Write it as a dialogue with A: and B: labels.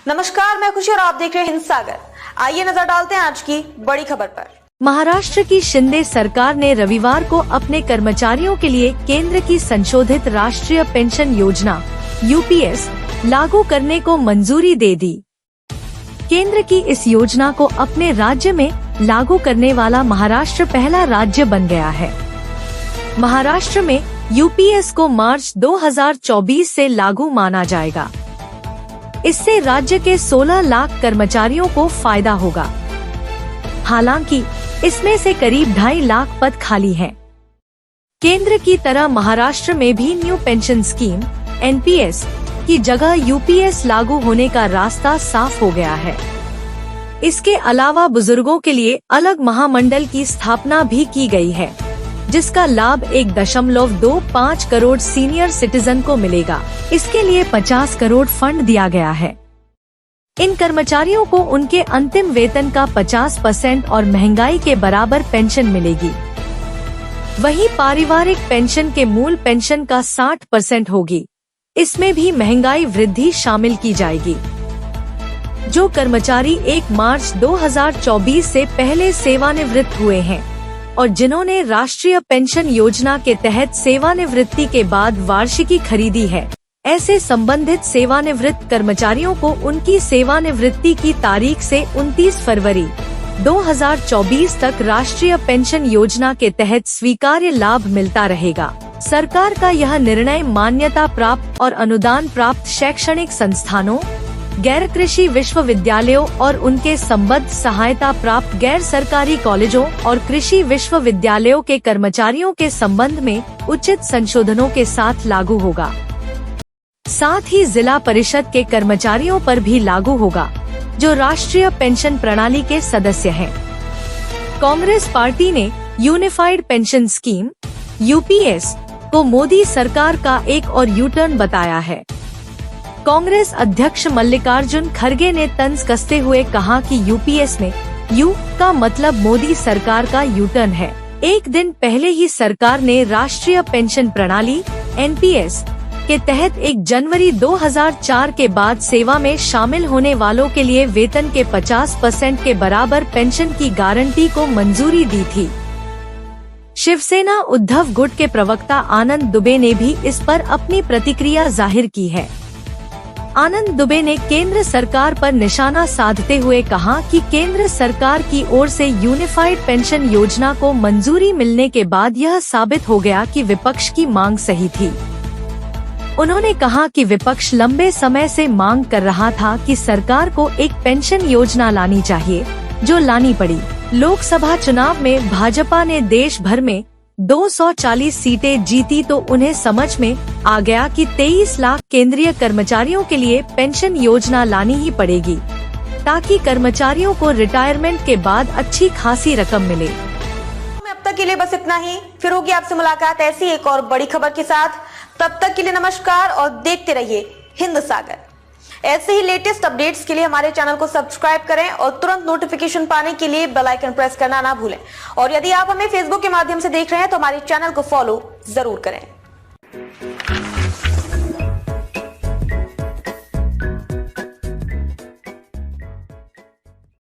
A: नमस्कार, मैं खुशी और आप देख रहे हैं हिंद सागर। आइए नजर डालते हैं आज की बड़ी खबर पर।
B: महाराष्ट्र की शिंदे सरकार ने रविवार को अपने कर्मचारियों के लिए केंद्र की संशोधित राष्ट्रीय पेंशन योजना यूपीएस लागू करने को मंजूरी दे दी। केंद्र की इस योजना को अपने राज्य में लागू करने वाला महाराष्ट्र पहला राज्य बन गया है। महाराष्ट्र में यूपीएस को मार्च 2024 से लागू माना जाएगा। इससे राज्य के 16 लाख कर्मचारियों को फायदा होगा। हालांकि इसमें से करीब 2.5 लाख पद खाली हैं। केंद्र की तरह महाराष्ट्र में भी न्यू पेंशन स्कीम एनपीएस की जगह यूपीएस लागू होने का रास्ता साफ हो गया है। इसके अलावा बुजुर्गों के लिए अलग महामंडल की स्थापना भी की गई है, जिसका लाभ 1.25 करोड़ सीनियर सिटीजन को मिलेगा। इसके लिए 50 करोड़ फंड दिया गया है। इन कर्मचारियों को उनके अंतिम वेतन का 50% और महंगाई के बराबर पेंशन मिलेगी। वहीं पारिवारिक पेंशन के मूल पेंशन का 60% होगी। इसमें भी महंगाई वृद्धि शामिल की जाएगी। जो कर्मचारी 1 मार्च 2024 से पहले सेवानिवृत्त हुए हैं और जिन्होंने राष्ट्रीय पेंशन योजना के तहत सेवानिवृत्ति के बाद वार्षिकी खरीदी है, ऐसे संबंधित सेवानिवृत्त कर्मचारियों को उनकी सेवानिवृत्ति की तारीख से 29 फरवरी 2024 तक राष्ट्रीय पेंशन योजना के तहत स्वीकार्य लाभ मिलता रहेगा। सरकार का यह निर्णय मान्यता प्राप्त और अनुदान प्राप्त शैक्षणिक संस्थानों, गैर कृषि विश्वविद्यालयों और उनके संबद्ध सहायता प्राप्त गैर सरकारी कॉलेजों और कृषि विश्वविद्यालयों के कर्मचारियों के संबंध में उचित संशोधनों के साथ लागू होगा। साथ ही जिला परिषद के कर्मचारियों पर भी लागू होगा, जो राष्ट्रीय पेंशन प्रणाली के सदस्य हैं। कांग्रेस पार्टी ने यूनिफाइड पेंशन स्कीम यूपीएस को मोदी सरकार का एक और यू टर्न बताया है। कांग्रेस अध्यक्ष मल्लिकार्जुन खड़गे ने तंज कसते हुए कहा कि यूपीएस में यू का मतलब मोदी सरकार का यू टर्न है। एक दिन पहले ही सरकार ने राष्ट्रीय पेंशन प्रणाली एनपीएस के तहत 1 जनवरी 2004 के बाद सेवा में शामिल होने वालों के लिए वेतन के 50% के बराबर पेंशन की गारंटी को मंजूरी दी थी। शिवसेना उद्धव गुट के प्रवक्ता आनंद दुबे ने भी इस पर अपनी प्रतिक्रिया जाहिर की है। आनंद दुबे ने केंद्र सरकार पर निशाना साधते हुए कहा कि केंद्र सरकार की ओर से यूनिफाइड पेंशन योजना को मंजूरी मिलने के बाद यह साबित हो गया कि विपक्ष की मांग सही थी। उन्होंने कहा कि विपक्ष लंबे समय से मांग कर रहा था कि सरकार को एक पेंशन योजना लानी चाहिए, जो लानी पड़ी। लोकसभा चुनाव में भाजपा ने देश भर में 240 सीटें जीती तो उन्हें समझ में आ गया कि 23 लाख केंद्रीय कर्मचारियों के लिए पेंशन योजना लानी ही पड़ेगी, ताकि कर्मचारियों को रिटायरमेंट के बाद अच्छी खासी रकम मिले।
A: अब तक के लिए बस इतना ही। फिर होगी आपसे मुलाकात ऐसी एक और बड़ी खबर के साथ। तब तक के लिए नमस्कार और देखते रहिए हिंद सागर। ऐसे ही लेटेस्ट अपडेट्स के लिए हमारे चैनल को सब्सक्राइब करें और तुरंत नोटिफिकेशन पाने के लिए बेल आइकन प्रेस करना ना भूलें। और यदि आप हमें फेसबुक के माध्यम से देख रहे हैं तो हमारे चैनल को फॉलो जरूर करें।